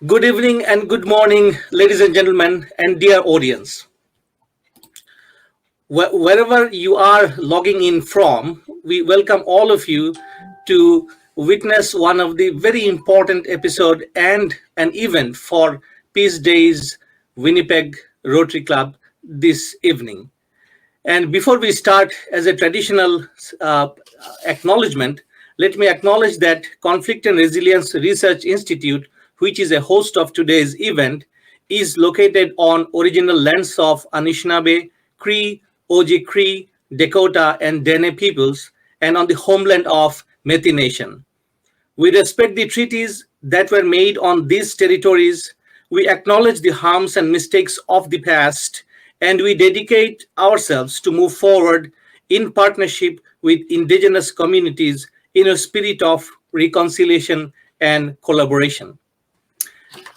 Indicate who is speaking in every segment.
Speaker 1: Good evening and good morning, ladies and gentlemen, and dear audience. Wherever you are logging in from, we welcome all of you to witness one of the very important episode and an event for Peace Days Winnipeg Rotary Club this evening. And before we start, as a traditional uh, acknowledgement, let me acknowledge that Conflict and Resilience Research Institute, which is a host of today's event, is located on original lands of Anishinaabe, Cree, Oji-Cree, Dakota, and Dene peoples, and on the homeland of Metis Nation. We respect the treaties that were made on these territories. We acknowledge the harms and mistakes of the past, and we dedicate ourselves to move forward in partnership with indigenous communities in a spirit of reconciliation and collaboration.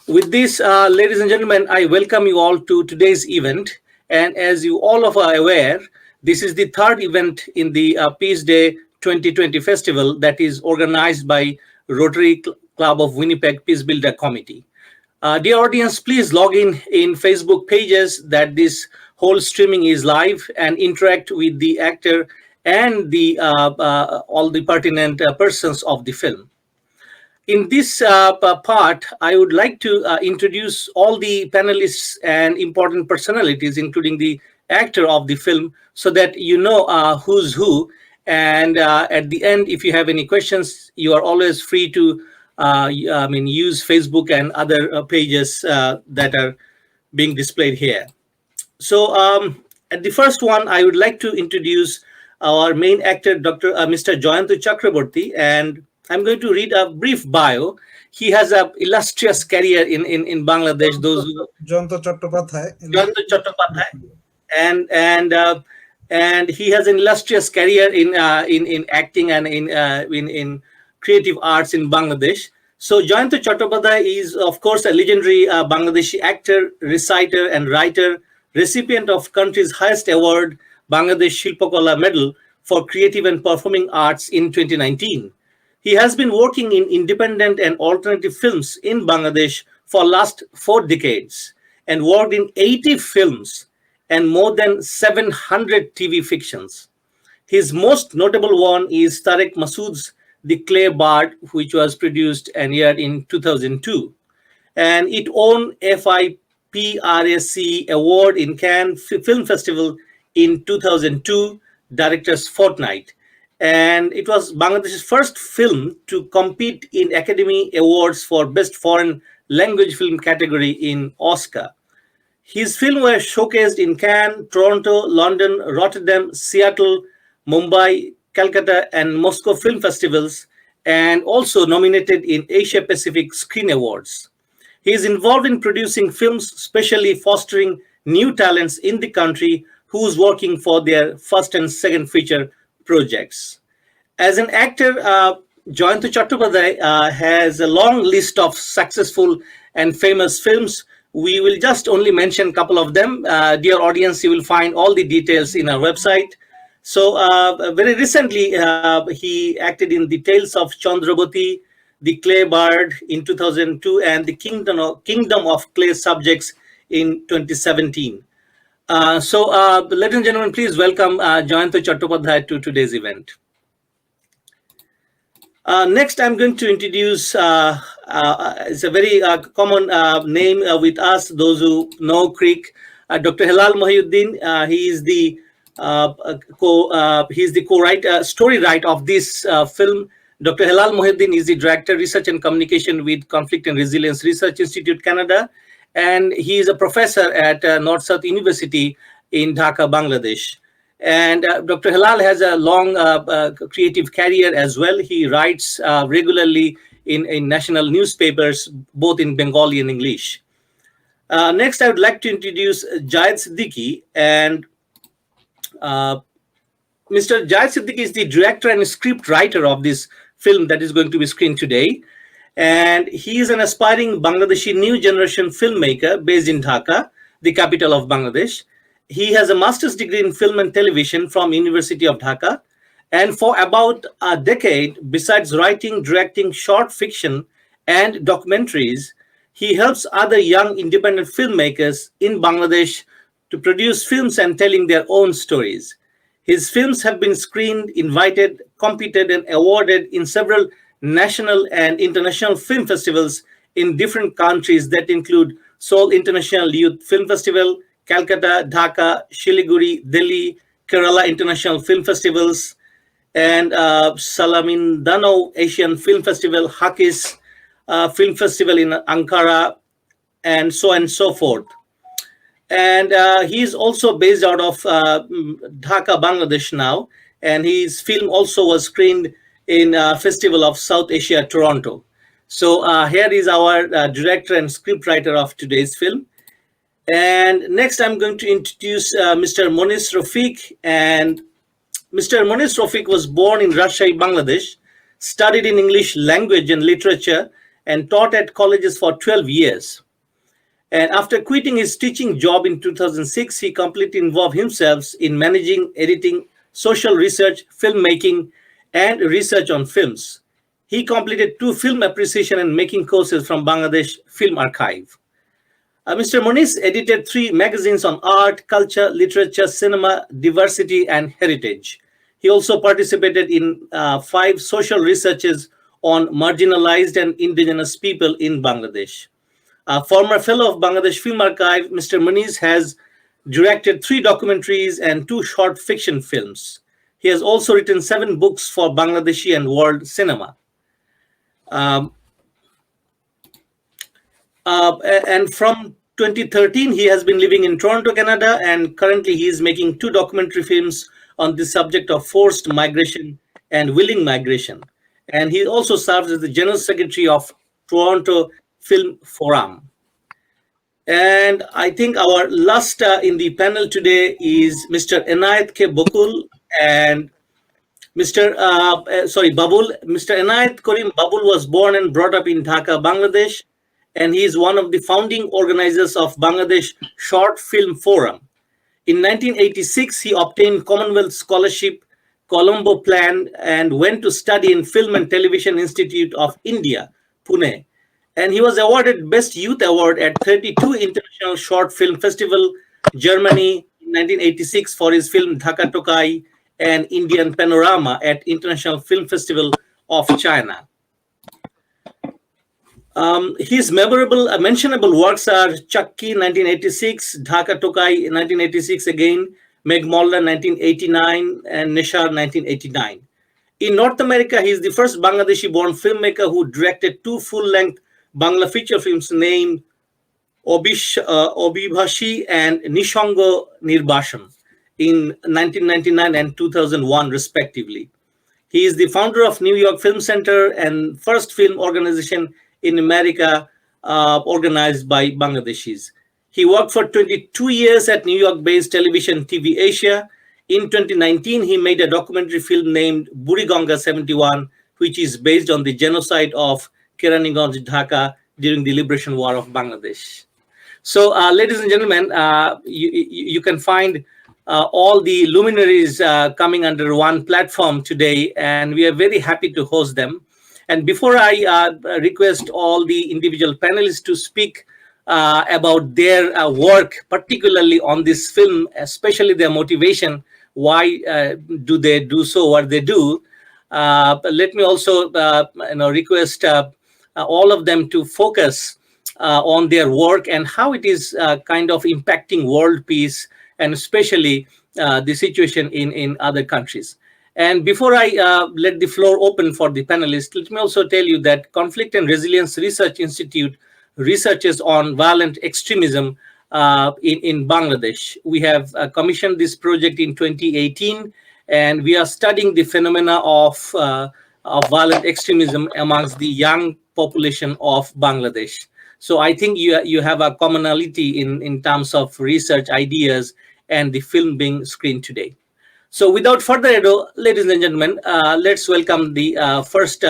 Speaker 1: With this, ladies and gentlemen, I welcome you all to today's event. And as you all are aware, this is the third event in the Peace Day 2020 festival that is organized by Rotary Club of Winnipeg Peace Builder Committee. Dear audience, please log in Facebook pages that this whole streaming is live and interact with the actor and the all the pertinent persons of the film. In this part, I would like to introduce all the panelists and important personalities, including the actor of the film, so that you know who's who. And at the end, if you have any questions, you are always free to use Facebook and other pages that are being displayed here. So at the first one, I would like to introduce our main actor, Mr. Jayantu Chakraborty, and I'm going to read a brief bio. He has an illustrious career in Bangladesh. Those who
Speaker 2: Jayantu Chattopadhyay.
Speaker 1: Jayantu Chattopadhyay, and he has an illustrious career in acting and in creative arts in Bangladesh. So Jayantu Chattopadhyay is, of course, a legendary Bangladeshi actor, reciter, and writer, recipient of country's highest award, Bangladesh Shilpakala Medal for Creative and Performing Arts in 2019. He has been working in independent and alternative films in Bangladesh for last 4 decades and worked in 80 films and more than 700 TV fictions. His most notable one is Tarek Masood's The Clay Bird, which was produced and aired in 2002. And it won FIPRAC award in Cannes Film Festival in 2002, Director's Fortnight. And it was Bangladesh's first film to compete in Academy Awards for Best Foreign Language Film category in Oscar. His films were showcased in Cannes, Toronto, London, Rotterdam, Seattle, Mumbai, Calcutta, and Moscow film festivals, and also nominated in Asia Pacific Screen Awards. He is involved in producing films, especially fostering new talents in the country who's working for their first and second feature projects. As an actor, Jayantu Chattopadhyay has a long list of successful and famous films. We will just only mention a couple of them. Dear audience, you will find all the details in our website. So very recently, he acted in The Tales of Chandravati, The Clay Bird in 2002, and The Kingdom of Clay Subjects in 2017. Ladies and gentlemen, please welcome Jayantu Chattopadhyay to today's event. Next, I'm going to introduce, it's a very common name with us, those who know Creek, Dr. Hilal Mohiuddin. He is the co-writer, story writer of this film. Dr. Hilal Mohiuddin is the Director, Research and Communication with Conflict and Resilience Research Institute, Canada. And he is a professor at North-South University in Dhaka, Bangladesh. And Dr. Hilal has a long creative career as well. He writes regularly in national newspapers, both in Bengali and English. Next, I would like to introduce Jayed Siddiqui. And Mr. Jayed Siddiqui is the director and script writer of this film that is going to be screened today. And he is an aspiring Bangladeshi new generation filmmaker based in Dhaka, the capital of Bangladesh. He has a master's degree in film and television from University of Dhaka. And for about a decade, besides writing, directing short fiction and documentaries, He helps other young independent filmmakers in Bangladesh to produce films and telling their own stories. His films have been screened, invited, competed, and awarded in several national and international film festivals in different countries that include Seoul International Youth Film Festival, Calcutta, Dhaka, Shiliguri, Delhi, Kerala International Film Festivals, and Salamindano Asian Film Festival, Hakis Film Festival in Ankara, and so forth. And he's also based out of Dhaka, Bangladesh now, and his film also was screened in Festival of South Asia, Toronto. So here is our director and scriptwriter of today's film. And next, I'm going to introduce Mr. Monis Rafiq. And Mr. Monis Rafiq was born in Rajshahi, Bangladesh, studied in English language and literature, and taught at colleges for 12 years. And after quitting his teaching job in 2006, he completely involved himself in managing, editing, social research, filmmaking, and research on films. He completed 2 film appreciation and making courses from Bangladesh Film Archive. Mr. Moniz edited 3 magazines on art, culture, literature, cinema, diversity, and heritage. He also participated in 5 social researches on marginalized and indigenous people in Bangladesh. A former fellow of Bangladesh Film Archive, Mr. Moniz has directed 3 documentaries and 2 short fiction films. He has also written 7 books for Bangladeshi and world cinema. Um, and from 2013, he has been living in Toronto, Canada, and currently he is making 2 documentary films on the subject of forced migration and willing migration. And he also serves as the General Secretary of Toronto Film Forum. And I think our last in the panel today is Mr. Enayat K. Bokul and Babul. Mr. Enayat Karim Babul was born and brought up in Dhaka, Bangladesh, and he is one of the founding organizers of Bangladesh Short Film Forum. In 1986, he obtained Commonwealth Scholarship, Colombo Plan, and went to study in Film and Television Institute of India, Pune. And he was awarded Best Youth Award at 32 International Short Film Festival, Germany, in 1986 for his film Dhaka Tokai, and Indian Panorama at International Film Festival of China. His memorable, mentionable works are Chakki 1986, Dhaka Tokai 1986 again, Megmolla 1989, and Nishar 1989. In North America, he is the first Bangladeshi-born filmmaker who directed 2 full-length Bangla feature films named Obibhashi and Nishongo Nirbashan in 1999 and 2001, respectively. He is the founder of New York Film Center and first film organization in America organized by Bangladeshis. He worked for 22 years at New York-based television TV Asia. In 2019, he made a documentary film named Buriganga 71, which is based on the genocide of Keraniganj, Dhaka during the liberation war of Bangladesh. So, ladies and gentlemen, you can find all the luminaries coming under one platform today, and we are very happy to host them. And before I request all the individual panelists to speak about their work, particularly on this film, especially their motivation, why do they do so, what they do, let me also request all of them to focus on their work and how it is kind of impacting world peace and especially the situation in other countries. And before I let the floor open for the panelists, let me also tell you that Conflict and Resilience Research Institute researches on violent extremism in Bangladesh. We have commissioned this project in 2018, and we are studying the phenomena of violent extremism amongst the young population of Bangladesh. So I think you have a commonality in terms of research ideas and the film being screened today. So without further ado, ladies and gentlemen, let's welcome the first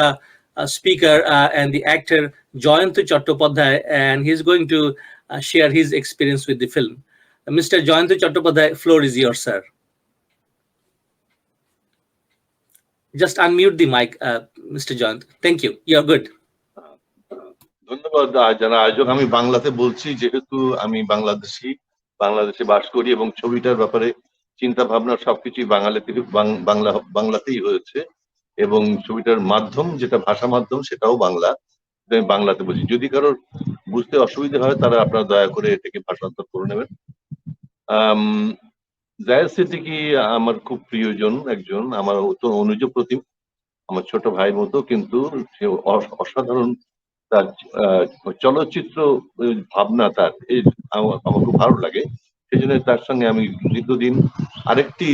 Speaker 1: speaker and the actor, Jayantu Chattopadhyay, and he's going to share his experience with the film. Mr. Jayantu Chattopadhyay, floor is yours, sir. Just unmute the mic, Mr. Jayantu. Thank you. You're good.
Speaker 2: ধন্যবাদ যারা আয়োজক। আমি বাংলাতে বলছি, যেহেতু আমি বাংলাদেশে বাস করি এবং ছবিটার ব্যাপারে চিন্তা ভাবনা সবকিছুই বাংলাতেই হয়েছে, এবং ছবিটার মাধ্যম যেটা ভাষা মাধ্যম সেটাও বাংলা। আমি বাংলাতে বলছি, যদি কারোর বুঝতে অসুবিধা হয় তারা আপনারা দয়া করে এটাকে ভাষান্তর করে নেবেন। আম, জায়েদ সিদ্দিকী আমার খুব প্রিয়জন, একজন আমার অনুজ প্রতিম, আমার ছোট ভাই মতো, কিন্তু সে অসাধারণ। তার আহ, চলচ্চিত্র ভাবনা তার আমার খুব ভালো লাগে। সেই জন্য তার সঙ্গে আমি দীর্ঘদিন আরেকটি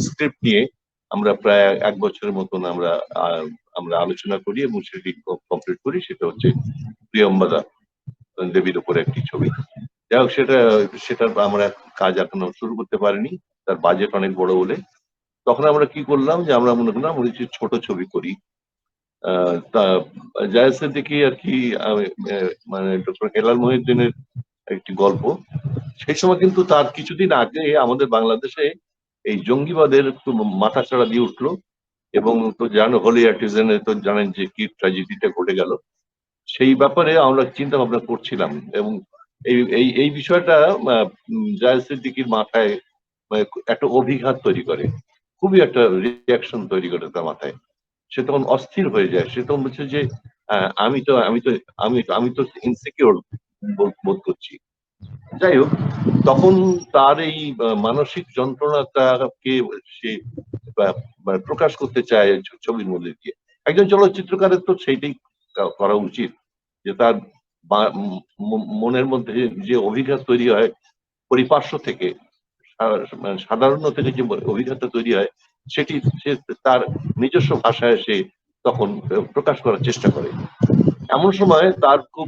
Speaker 2: স্ক্রিপ্ট নিয়ে আমরা প্রায় 1 বছরের মতন আমরা আলোচনা করি এবং সেটি কমপ্লিট করি। সেটা হচ্ছে প্রিয়ম্বদা দেবীর উপরে একটি ছবি। যাই হোক, সেটার আমরা কাজ এখনো শুরু করতে পারিনি, তার বাজেট অনেক বড় বলে। তখন আমরা কি করলাম, যে আমরা মনে করলাম আমরা কিছু ছোট ছবি করি। তা জায়েদ সিদ্দিকী আর কি, মানে ডক্টর হেলাল মহিউদ্দিনের একটি গল্প। সেই সময় কিন্তু তার কিছুদিন আগে আমাদের বাংলাদেশে এই জঙ্গিবাদের মাথাচাড়া দিয়ে উঠলো, এবং তো জানো হোলি আর্টিজানে তো জানেন যে কি ট্র্যাজেডিটা ঘটে গেল। সেই ব্যাপারে আমরা চিন্তা ভাবনা করছিলাম, এবং এই এই এই বিষয়টা জায়েদ সিদ্দিকীর মাথায় একটা অভিঘাত তৈরি করে, খুবই একটা রিয়াকশন তৈরি করে তার মাথায়। সে তখন অস্থির হয়ে যায়, সে তখন বলছে যে আমি তো আমি তো আমি তো ইনসিকিউর বোধ করছি। যাই হোক, তখন তার এই মানসিক যন্ত্রণাটাকে সে মানে প্রকাশ করতে চায় ছবির মধ্যে দিয়ে। একজন চলচ্চিত্রকারের তো সেইটাই করা উচিত, যে তার মনের মধ্যে যে অভিঘাত তৈরি হয় পরিপার্শ্ব থেকে, সাধারণ থেকে যে অভিজ্ঞতা তৈরি হয়, সেটি সে তার নিজস্ব ভাষায় সে তখন প্রকাশ করার চেষ্টা করে। এমন সময় তার খুব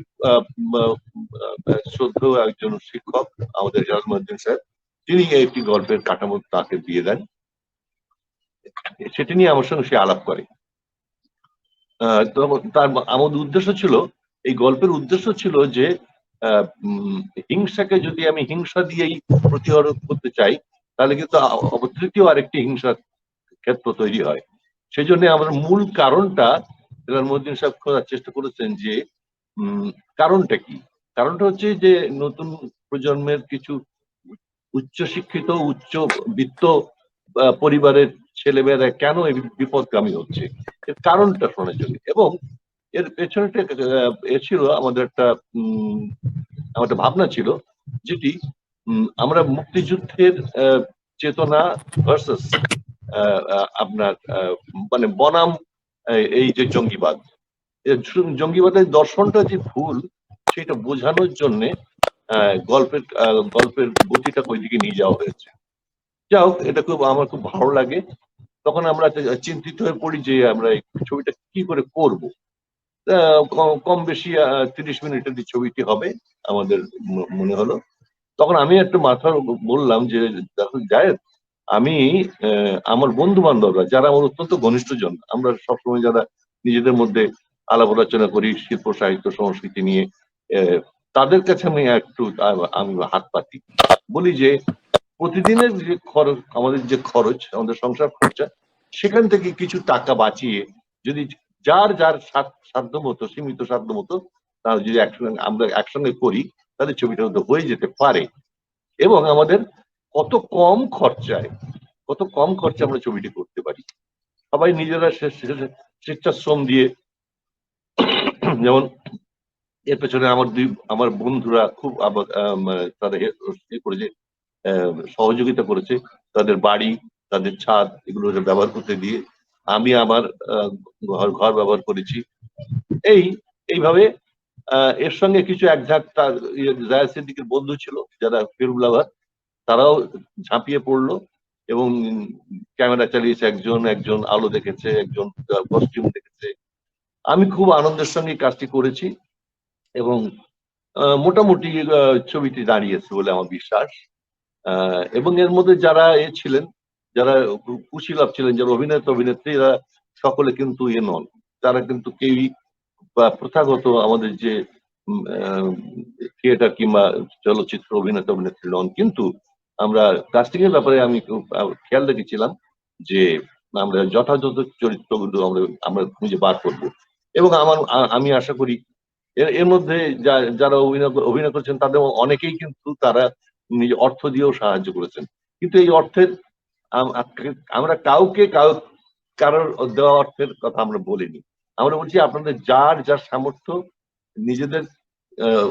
Speaker 2: শ্রদ্ধেয় একজন শিক্ষক, আমাদের হেলাল মহিউদ্দিন স্যার, তিনি একটি গল্পের কাঠামো তাকে দিয়ে দেন। সেটি নিয়ে আমার সঙ্গে সে আলাপ করে। তার আমাদের উদ্দেশ্য ছিল, এই গল্পের উদ্দেশ্য ছিল যে হিংসাকে যদি আমি হিংসা দিয়েই প্রতিহত করতে চাই, তাহলে কিন্তু তৃতীয় আরেকটি হিংসার ক্ষেত্র তৈরি হয়। সেই জন্য আমার মূল কারণটা হেলাল মহিউদ্দিন সাহেব খোঁজার চেষ্টা করেছেন, যে কারণটা কি। কারণটা হচ্ছে যে নতুন প্রজন্মের কিছু উচ্চশিক্ষিত উচ্চবিত্ত পরিবারের ছেলেমেয়েরা কেন এই বিপদগামী হচ্ছে, এর কারণটা শোনার জন্য। এবং এর পেছনে এ ছিল আমাদের একটা ভাবনা ছিল, যেটি আমরা মুক্তিযুদ্ধের চেতনা ভার্সাস আপনার মানে বনাম এই যে জঙ্গিবাদ, জঙ্গিবাদের দর্শনটা যে ভুল, সেটা বোঝানোর জন্য গল্পের গতিটা ওই দিকে নিয়ে যাওয়া হয়েছে। যাই হোক, এটা আমার খুব ভালো লাগে। তখন আমরা চিন্তিত হয়ে পড়ি যে আমরা এই ছবিটা কি করে করব। কম বেশি 30 মিনিটের যে ছবিটি হবে আমাদের মনে হলো। তখন আমি একটু মাথা বললাম যে দেখো জায়েদ, আমি আমার বন্ধু বান্ধবরা যারা আমার অত্যন্ত ঘনিষ্ঠ জন, আমরা সবসময় যারা নিজেদের মধ্যে আলাপ আলোচনা করি শিল্প সাহিত্য সংস্কৃতি নিয়ে, তাদের কাছে আমি হাত পাতি, বলি যে প্রতিদিনের যে খরচ, আমাদের সংসার খরচা, সেখান থেকে কিছু টাকা বাঁচিয়ে যদি যার যার সাধ্য মতো, সীমিত সাধ্য মতো, তাহলে যদি আমরা একসঙ্গে করি, তাহলে ছবিটা হয়ে যেতে পারে। এবং আমাদের কত কম খরচায় আমরা ছবিটি করতে পারি, সবাই নিজেরা স্বেচ্ছাশ্রম দিয়ে। যেমন এর পেছনে আমার বন্ধুরা খুব তাদের করেছে, সহযোগিতা করেছে, তাদের বাড়ি, তাদের ছাদ, এগুলো ব্যবহার করতে দিয়ে আমি আমার ঘর ব্যবহার করেছি। এইভাবে এর সঙ্গে কিছু একঝাঁক তার জায়েদ সিদ্দিকের বন্ধু ছিল যারা ফিল্ম লাভার, তারাও ঝাঁপিয়ে পড়লো এবং ক্যামেরা চালিয়েছে, একজন আলো দেখেছে, একজন কস্টিউম দেখেছে। আমি খুব আনন্দের সঙ্গে কাজটি করেছি, এবং মোটামুটি ছবিটি দাঁড়িয়েছে বলে আমার বিশ্বাস। এবং এর মধ্যে যারা ছিলেন, যারা কুশীলব ছিলেন, যারা অভিনেত্রী, এরা সকলে কিন্তু নন, তারা কিন্তু কেউই প্রথাগত আমাদের যে থিয়েটার কিংবা চলচ্চিত্র অভিনেত্রী নন। কিন্তু আমরা কাস্টিং এর ব্যাপারে আমি খেয়াল রেখেছিলাম যে আমরা যথাযথ চরিত্রগুলো আমরা খুঁজে বার করব, এবং আমি আশা করি এর মধ্যে যারা অভিনয় করেছেন তাদের অনেকেই কিন্তু তারা নিজ অর্থ দিয়েও সাহায্য করেছেন, কিন্তু এই অর্থের আমরা কারোর দেওয়া অর্থের কথা আমরা বলিনি। আমরা বলছি আপনাদের যার যার সামর্থ্য নিজেদের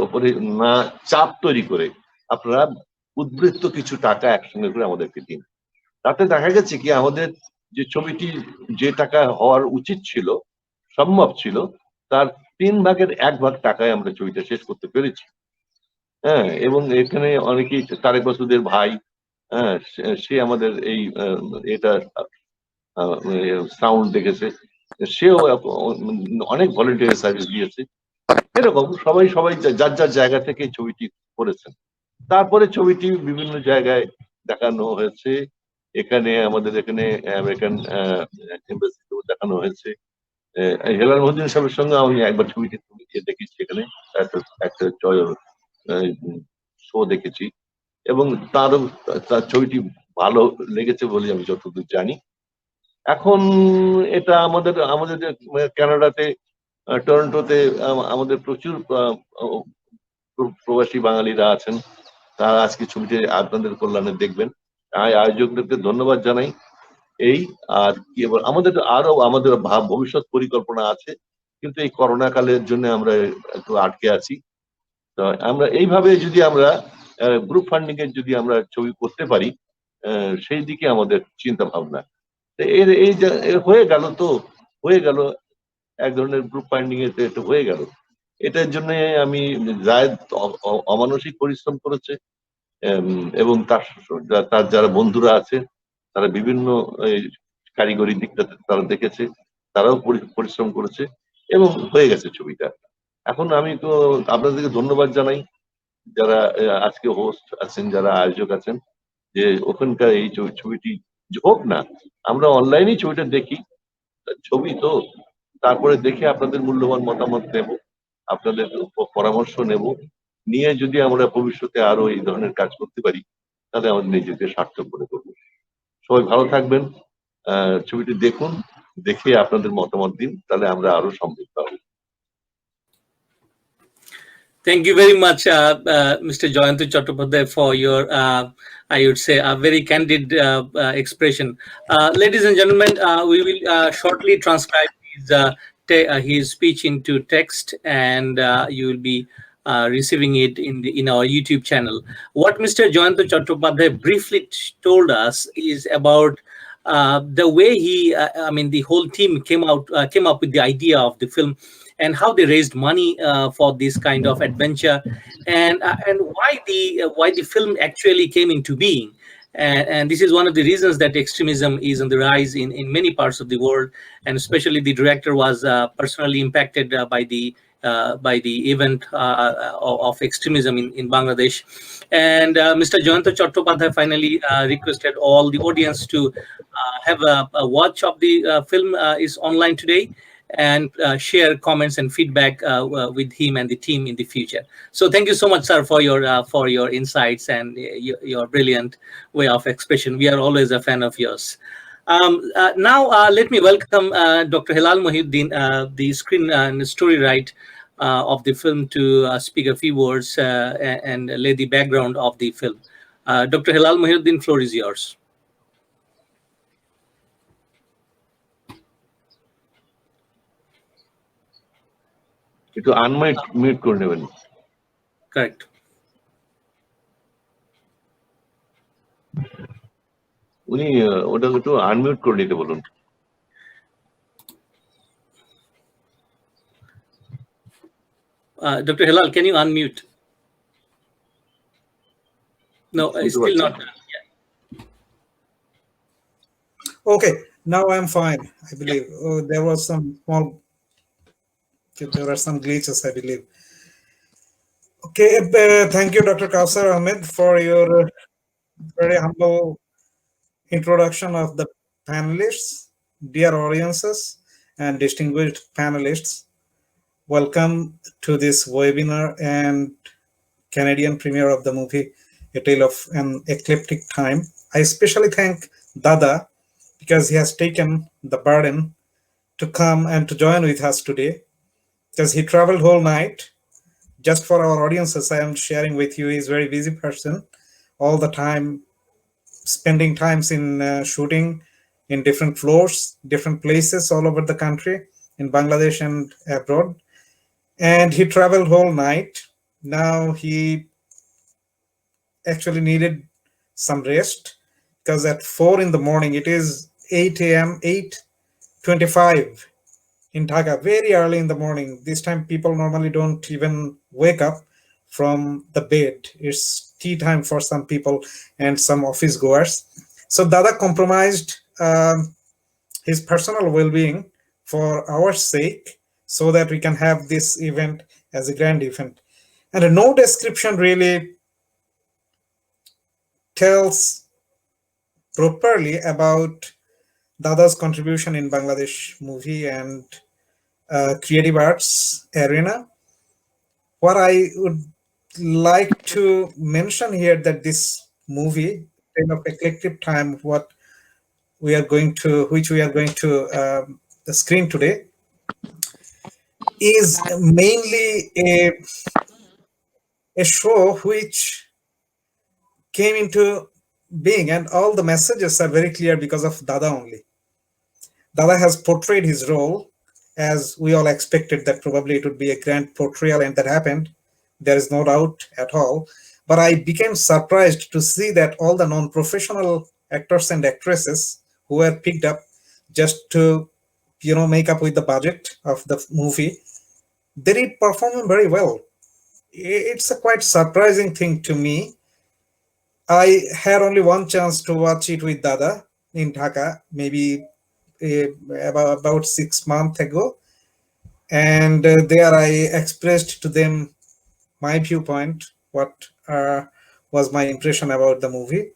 Speaker 2: উপরে না চাপ তৈরি করে আপনারা উদ্বৃত্ত কিছু টাকা একসঙ্গে করে আমাদেরকে দিন। তাতে দেখা গেছে কি আমাদের যে ছবিটি যে টাকা হওয়ার উচিত ছিল, সম্ভব ছিল, তার 1/3 টাকায় আমরা ছবিটা শেষ করতে পেরেছি। হ্যাঁ, এবং এখানে অনেকেই তারেক মাসুদের ভাই, হ্যাঁ, সে আমাদের এই এটা সাউন্ড দেখেছে, সেও অনেক ভলেন্টিয়ার সার্ভিস দিয়েছে। এরকম সবাই সবাই যার যার জায়গা থেকে ছবিটি করেছেন। তারপরে ছবিটি বিভিন্ন জায়গায় দেখানো হয়েছে, আমাদের এখানে আমেরিকান এম্বাসিতেও দেখানো হয়েছে। হেলাল মহিউদ্দিন সাহেবের সঙ্গে আমি একবার ছবিটি দেখেছি, এখানে একটা একটা শো দেখেছি, এবং তার ছবিটি ভালো লেগেছে বলে আমি যতদূর জানি। এখন এটা আমাদের আমাদের যে কানাডাতে, টরন্টোতে আমাদের প্রচুর প্রবাসী বাঙালিরা আছেন, তারা আজকে ছবিটি আপনাদের কল্যাণে দেখবেন। আয়োজকদেরকে ধন্যবাদ জানাই। এই আর কি আমাদের ভবিষ্যৎ পরিকল্পনা আছে, কিন্তু এই করোনা কালের জন্য আমরা একটু আটকে আছি। তো আমরা এইভাবে যদি আমরা গ্রুপ ফান্ডিং এর যদি আমরা ছবি করতে পারি, সেই দিকে আমাদের চিন্তা ভাবনা। এর এই হয়ে গেল, হয়ে গেল এক ধরনের গ্রুপ ফান্ডিং এ এটা হয়ে গেল। এটার জন্য আমি জায়েদ অমানসিক পরিশ্রম করেছে, এবং তার যারা বন্ধুরা আছে তারা বিভিন্ন কারিগরি দিকটা তারা দেখেছে, তারাও পরিশ্রম করেছে এবং হয়ে গেছে ছবিটা। এখন আমি তো আপনাদেরকে ধন্যবাদ জানাই, যারা আজকে হোস্ট আছেন, যারা আয়োজক আছেন, যে ওখানকার এই ছবিটি হোক না, আমরা অনলাইনেই ছবিটা দেখি, ছবি তো, তারপরে দেখে আপনাদের মূল্যবান মতামত নেব, আপনাদের পরামর্শ নেব, নিয়ে যদি আমরা ভবিষ্যতে আরো এই ধরনের কাজ করতে পারি, তাহলে আমাদের নিজেকে সার্থক করে করবো। সবাই ভালো থাকবেন, ছবিটি দেখুন, দেখে আপনাদের মতামত দিন, তাহলে আমরা আরো সমৃদ্ধ হব।
Speaker 1: Thank you very much, Mr. Jayantu Chattopadhyay, for your, I would say, a very candid expression. Ladies and gentlemen, we will shortly transcribe his speech into text, and you will be receiving it in our YouTube channel. What Mr. Jayantu Chattopadhyay briefly told us is about the way the whole team came up with the idea of the film, and how they raised money for this kind of adventure, and why the film actually came into being. And this is one of the reasons that extremism is on the rise in many parts of the world, and especially the director was personally impacted by the event of extremism in Bangladesh. And Mr. Jayanta Chattopadhyay finally requested all the audience to have a watch of the film is online today, and share comments and feedback with him and the team in the future. So thank you so much, sir, for your insights and your brilliant way of expression. We are always a fan of yours. Now let me welcome Dr. Hilal Mohiuddin, the screen and story writer of the film, to speak a few words and lay the background of the film. Dr. Hilal Mohiuddin, floor is yours.
Speaker 2: একটু unmute করে নেবেন।
Speaker 1: Correct.
Speaker 2: উনি ওটা একটু unmute করে নিতে বলুন।
Speaker 1: Dr. Hilal, can you unmute? No, it's still not.
Speaker 3: Okay, now I'm fine, I believe. There were some glitches, I believe. Okay, thank you, Dr. Kausar Ahmed, for your very humble introduction of the panelists. Dear audiences and distinguished panelists, welcome to this webinar and Canadian premiere of the movie A Tale of an Ecliptic Time. I especially thank Dada because he has taken the burden to come and to join with us today, because he traveled whole night just for our audiences, I am sharing with you, he's a very busy person, all the time spending times in shooting in different floors, different places all over the country, in Bangladesh and abroad. And he traveled whole night. Now he actually needed some rest, because at 4 in the morning, it is 8 a.m., 8:25 in Dhaka, very early in the morning. This time, people normally don't even wake up from the bed. It's tea time for some people and some office goers. So Dada compromised his personal well-being for our sake, so that we can have this event as a grand event. And no description really tells properly about Dada's contribution in Bangladesh movie and creative arts arena. What I would like to mention here, that this movie, kind of eclectic time, what we are going to, which we are going to the screen today, is mainly a show which came into being, and all the messages are very clear because of Dada only. Dada has portrayed his role as we all expected, that probably it would be a grand portrayal, and that happened. There is no doubt at all. But I became surprised to see that all the non professional actors and actresses who were picked up just to, make up with the budget of the movie, they did perform very well. It's a quite surprising thing to me. I had only one chance to watch it with Dada in Dhaka, maybe about 6 months ago, and there I expressed to them my viewpoint, what was my impression about the movie.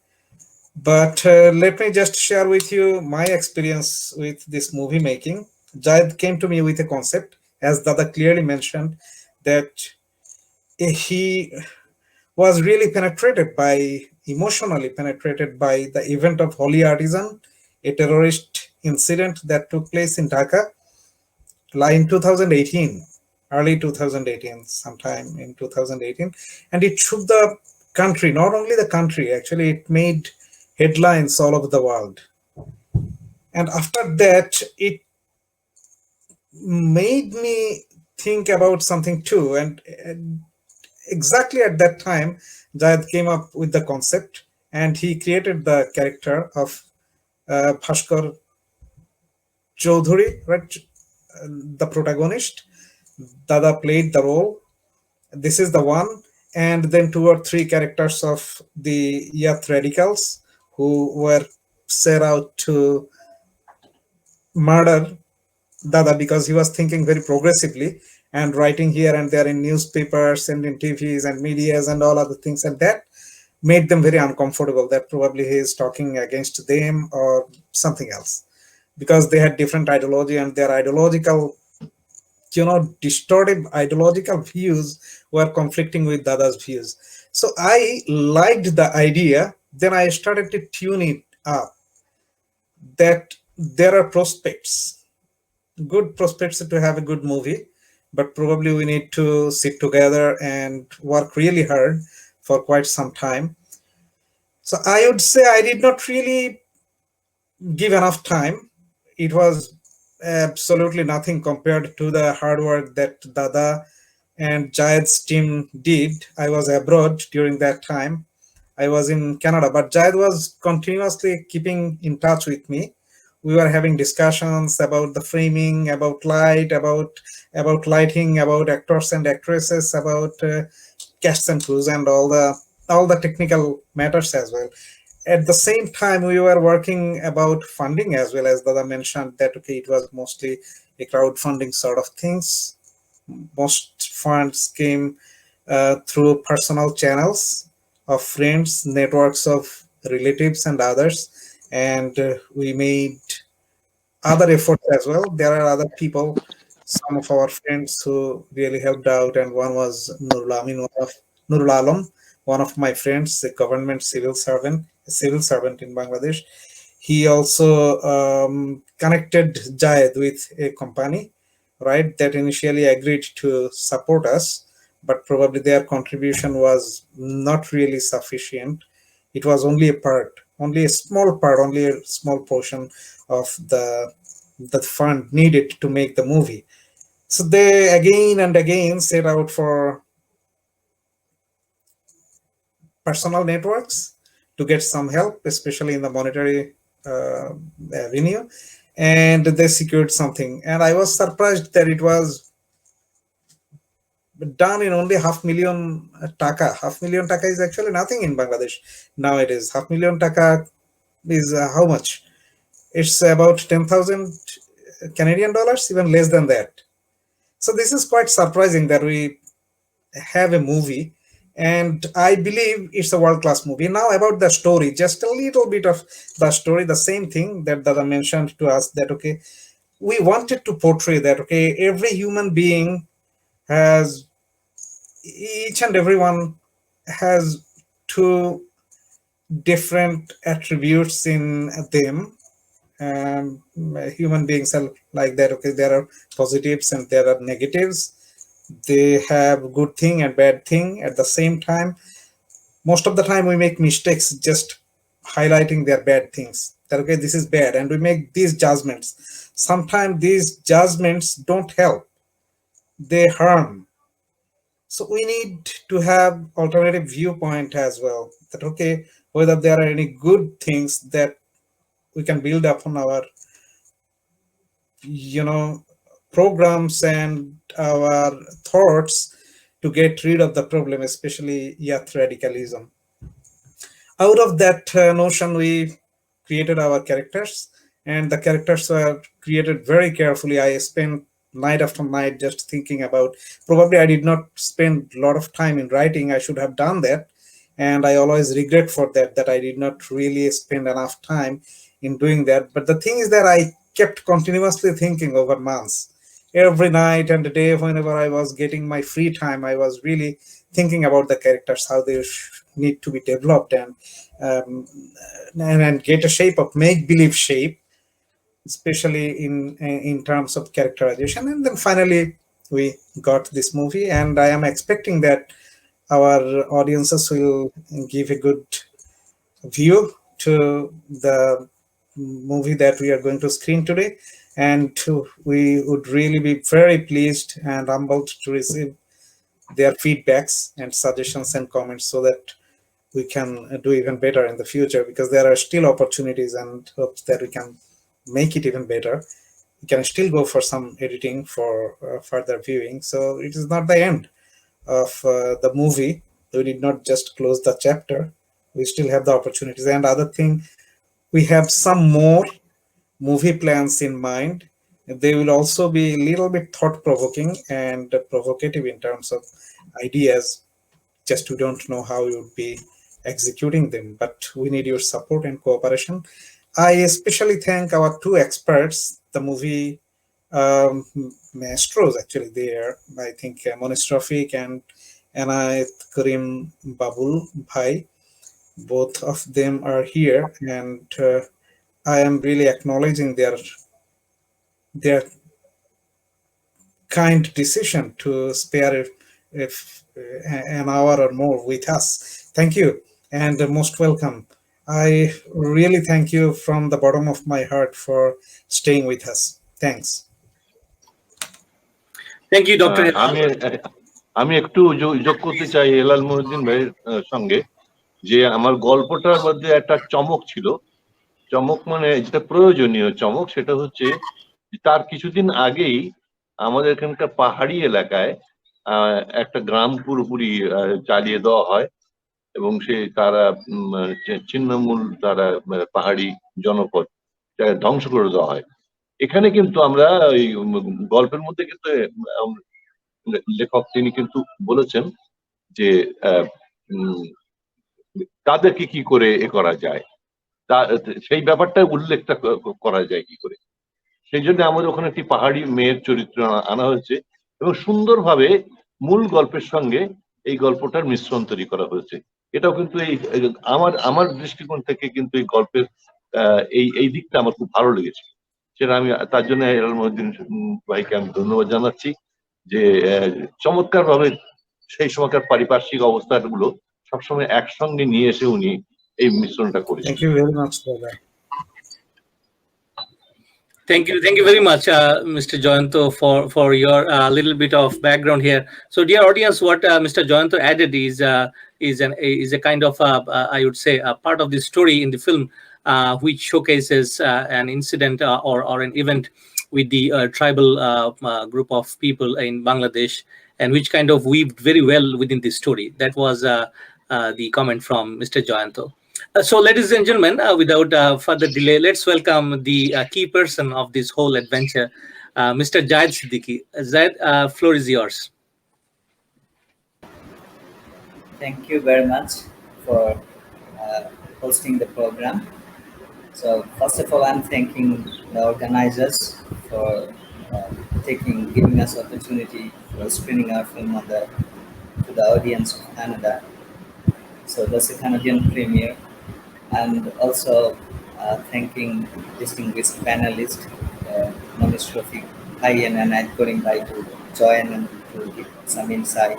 Speaker 3: But let me just share with you my experience with this movie making. Jayed came to me with a concept, as Dada clearly mentioned, that he was really emotionally penetrated by the event of Holy Artisan, a terrorist incident that took place in Dhaka in 2018, early 2018, sometime in 2018. And it shook the country, not only the country, actually, it made headlines all over the world. And after that, it made me think about something too. And exactly at that time, Jayed came up with the concept, and he created the character of Bhaskar Chaudhuri, right? The protagonist. Dada played the role. This is the one. And then two or three characters of the youth radicals who were set out to murder Dada, because he was thinking very progressively and writing here and there in newspapers and in TVs and medias and all other things, and that made them very uncomfortable, that probably he is talking against them or something else, because they had different ideology, and their ideological, distorted ideological views were conflicting with Dada's views. So I liked the idea. Then I started to tune it up, that there are prospects, good prospects to have a good movie, but probably we need to sit together and work really hard for quite some time. So I would say I did not really give enough time. It was absolutely nothing compared to the hard work that Dada and Jayed's team did. I was abroad during that time. I was in Canada, but Jayed was continuously keeping in touch with me. We were having discussions about the framing, about light, about lighting, about actors and actresses, about casts and crews, and all the technical matters as well. At the same time, we were working about funding as well, as Dada mentioned that okay, it was mostly a crowdfunding sort of things. Most funds came through personal channels of friends, networks of relatives and others, and we made other efforts as well. There are other people, some of our friends who really helped out, and one was Nurul Alam, one of my friends, a government civil servant in Bangladesh. He also connected Jayed with a company, right, that initially agreed to support us. but probably their contribution was not really sufficient. It was only a part, only a small part, only a small portion of the fund needed to make the movie. So they again and again set out for personal networks to get some help, especially in the monetary avenue, and they secured something. And I was surprised that it was done in only half million taka. Half million taka is actually nothing in Bangladesh nowadays. Half million taka is how much? It's about 10,000 Canadian dollars, even less than that. So this is quite surprising that we have a movie, and I believe it's a world-class movie. Now about the story, just a little bit of the story, the same thing that Dada mentioned to us, that okay, we wanted to portray that okay, every human being has, each and everyone has two different attributes in them. Human beings are like that. Okay, there are positives and there are negatives. They have good thing and bad thing at the same time. Most of the time we make mistakes just highlighting their bad things, that okay, this is bad, and we make these judgments. Sometimes these judgments don't help, they harm. So we need to have alternative viewpoint as well, that okay, whether there are any good things that we can build upon our, you know, programs and our thoughts to get rid of the problem, especially youth radicalism. Out of that notion, we created our characters, and the characters were created very carefully. I spent night after night just thinking about, probably I did not spend a lot of time in writing, I should have done that, and I always regret for that, that I did not really spend enough time in doing that. But the thing is that I kept continuously thinking over months, every night and day, whenever I was getting my free time, I was really thinking about the characters, how they need to be developed, um, and get a shape of make believe shape, especially in terms of characterization. And then finally we got this movie, and I am expecting that our audiences will give a good view to the movie that we are going to screen today. And we would really be very pleased and humbled to receive their feedbacks and suggestions and comments, so that we can do even better in the future, because there are still opportunities and hopes that we can make it even better. We can still go for some editing for further viewing. So it is not the end of the movie. We did not just close the chapter. We still have the opportunities. And other thing, we have some more movie plans in mind. They will also be a little bit thought-provoking and provocative in terms of ideas. Just we don't know how we would be executing them, but we need your support and cooperation. I especially thank our two experts, the movie maestros, actually there, I think Monis Rafiq and Anayat Karim Babul Bhai. Both of them are here, and I am really acknowledging their kind decision to spare if an hour or more with us. Thank you, and most welcome. I really thank you from the bottom of my heart for staying with us. Thanks.
Speaker 1: Thank you, Dr.
Speaker 2: আমি আমি একটু যোগ করতে চাই হেলাল মহিউদ্দিন ভাইয়ের সঙ্গে, যে আমার গল্পটার মধ্যে একটা চমক ছিল। চমক মানে যেটা প্রয়োজনীয় চমক, সেটা হচ্ছে তার কিছুদিন আগেই আমাদের এখানকার পাহাড়ি এলাকায় একটা গ্রাম পুরোপুরি জ্বালিয়ে দেওয়া হয়, এবং তারা ছিন্নমূল তারা পাহাড়ি জনপদ ধ্বংস করে দেওয়া হয়। এখানে কিন্তু আমরা ওই গল্পের মধ্যে কিন্তু লেখক তিনি কিন্তু বলেছেন যে তাদেরকে কি করে করা যায়, তা সেই ব্যাপারটা উল্লেখটা করা যায় কি করে। সেই জন্য আমাদের ওখানে একটি পাহাড়ি মেয়ের চরিত্র আনা হয়েছে, এবং সুন্দরভাবে মূল গল্পের সঙ্গে এই গল্পটার মিশ্রণ তৈরি করা হয়েছে। এটাও কিন্তু এই আমার দৃষ্টিকোণ থেকে কিন্তু এই গল্পের এই দিকটা আমার খুব ভালো লেগেছে। সেটা আমি তার জন্য হেলাল মহিউদ্দিন ভাইকে আমি ধন্যবাদ জানাচ্ছি, যে চমৎকার ভাবে সেই সময়কার পারিপার্শ্বিক অবস্থাগুলো সবসময় একসঙ্গে নিয়ে এসে উনি এই মিশ্রণটা
Speaker 3: Thank
Speaker 2: করেছেন।
Speaker 3: you very much for that.
Speaker 1: Thank you very much, Mr. Joyanto, for your little bit of background here. So, dear audience, what Mr. Joyanto added is a kind of I would say a part of the story in the film, which showcases an incident or an event with the tribal group of people in Bangladesh, and which kind of weaved very well within the story. That was the comment from Mr. Joyanto. So, ladies and gentlemen, without further delay, let's welcome the key person of this whole adventure, Mr. Jayed Siddiqui. Jayed, floor is yours.
Speaker 4: Thank you very much for uh, hosting the program. So first of all, I'm thanking the organizers for giving us opportunity for screening our film to the audience of Canada. So that's a Canadian premiere, and also thanking distinguished panelists, Manish Rafiq, Hayan and Adkoring Bhai to join and to give some insight,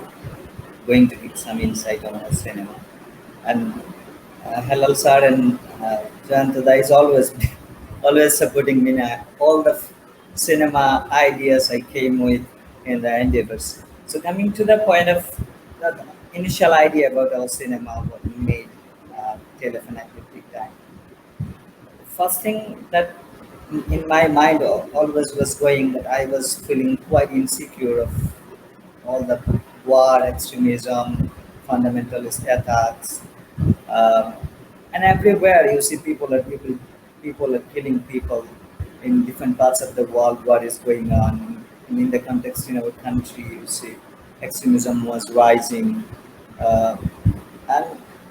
Speaker 4: going to give some insight on our cinema. And Halal sir and Jantada is always always supporting me. All the cinema ideas I came with in the endeavors. So coming to the point of the initial idea about our cinema, what we made, telephone at the big time. First thing that in my mind always was going that I was feeling quite insecure of all the war, extremism, fundamentalist attacks, um, and everywhere you see people are killing people in different parts of the world. What is going on? And in the context in our country, you see extremism was rising, uh, and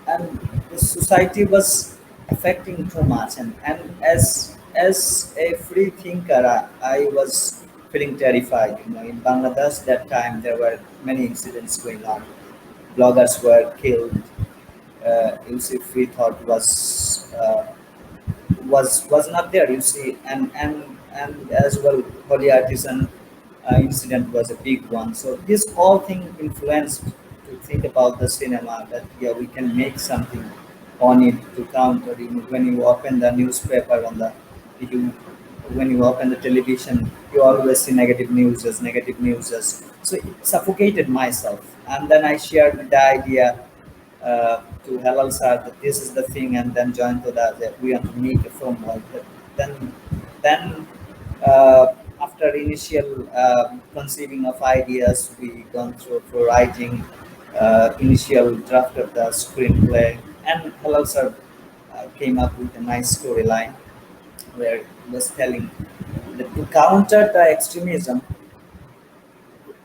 Speaker 4: and the society was affecting too much. And as a free thinker, I was feeling terrified. In Bangladesh that time there were many incidents going on. Bloggers were killed. You see, free thought was not there. You see, and as well, holy artisan incident was a big one. So this whole thing influenced to think about the cinema that yeah we can make something on it to counter. When you open the newspaper on the you when you open the television, you always see negative news. So it suffocated myself, and then I shared the idea to Halal sir that this is the thing, and then joined to that we want to make a film like that. Then after initial conceiving of ideas, we gone through for writing initial draft of the screenplay, and Halal sir came up with a nice storyline where he was telling that to counter the extremism,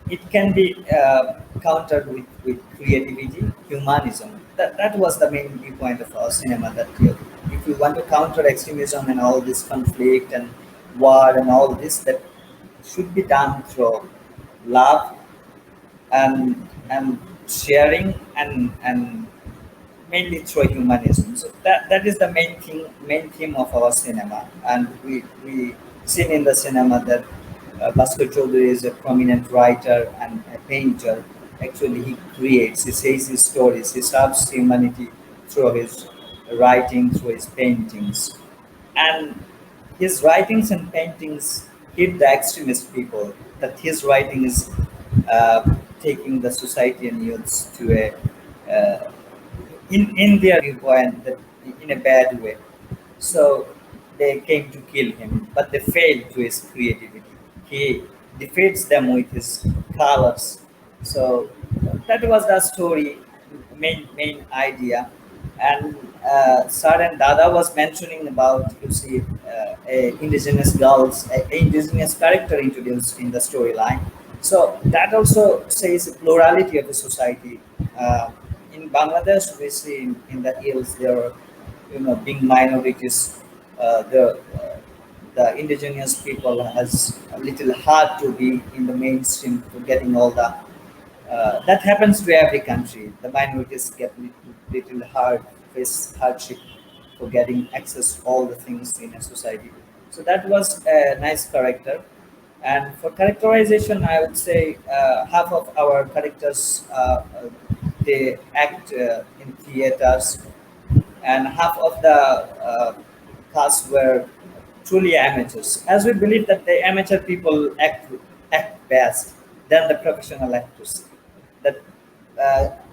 Speaker 4: it can be countered with creativity, humanism. That was the main viewpoint of our cinema. That if you want to counter extremism and all this conflict and war and all this, that should be done through love and sharing and mainly through humanism. So that is the main theme of our cinema, and we seen in the cinema that Bhaskar Chaudhary is a prominent writer and a painter. Actually, he creates, he says his stories, he serves humanity through his writing, through his paintings, and his writings and paintings hit the extremist people. That his writing is taking the society and youths to a in their viewpoint that in a bad way. So they came to kill him, but they failed to his creativity. He defeats them with his colors. So that was the story, main idea. And Sir and Dada was mentioning about you see indigenous girls, a indigenous character introduced in the storyline. So that also says the plurality of the society. Uh, in Bangladesh, we see in the hills there are being minorities. The indigenous people has a little hard to be in the mainstream for getting all the that happens to every country. The minorities get little hard, face hardship for getting access to all the things in a society. So that was a nice character. And for characterization, I would say half of our characters they act in theaters, and half of the cast were truly amateurs, as we believe that the amateur people act best than the professional actors. That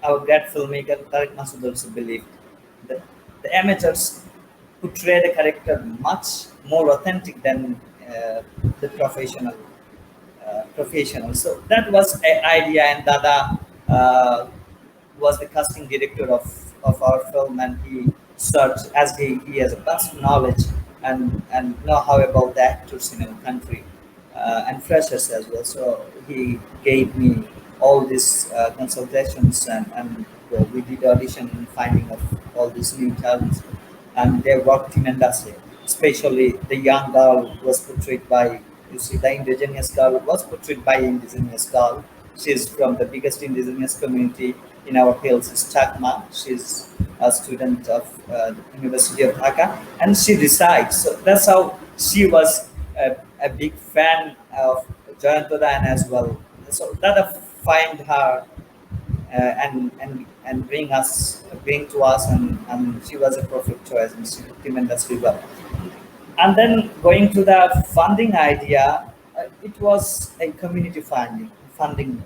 Speaker 4: our great filmmaker Tariq Masood also believed that the amateurs portray the character much more authentic than the professional. So that was an idea, and Dada was the casting director of our film, and he searched, as he has a vast knowledge and know-how about the actors in our country and freshers as well. So he gave me all these consultations, and we did audition and finding of all these new talents, and they worked tremendously. Especially the young girl was portrayed by, you see, the indigenous girl was portrayed by indigenous girl. She's from the biggest indigenous community in our hills, is Chakma. She's a student of the University of Dhaka, and she resides. So that's how she was a big fan of Jayantodan as well. So that find her and bring to us, and she was a perfect choice, and she did tremendously well. And then going to the funding idea, it was a community funding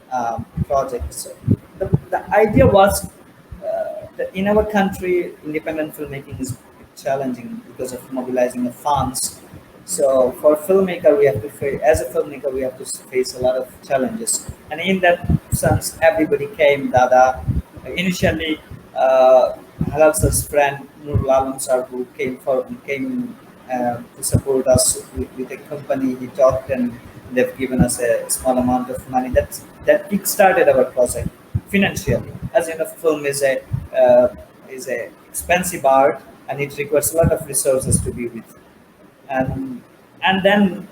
Speaker 4: project. So the idea was that in our country, independent filmmaking is challenging because of mobilizing the funds. So for a filmmaker, we have to face, as a filmmaker, we have to face a lot of challenges. And in that sense, everybody came. Dada initially, Halal sir's friend Nurul Alam sir, who came to support us with a company. He talked, and they've given us a small amount of money. That kick-started our project financially. As you know, film is a expensive art, and it requires a lot of resources to be with. And then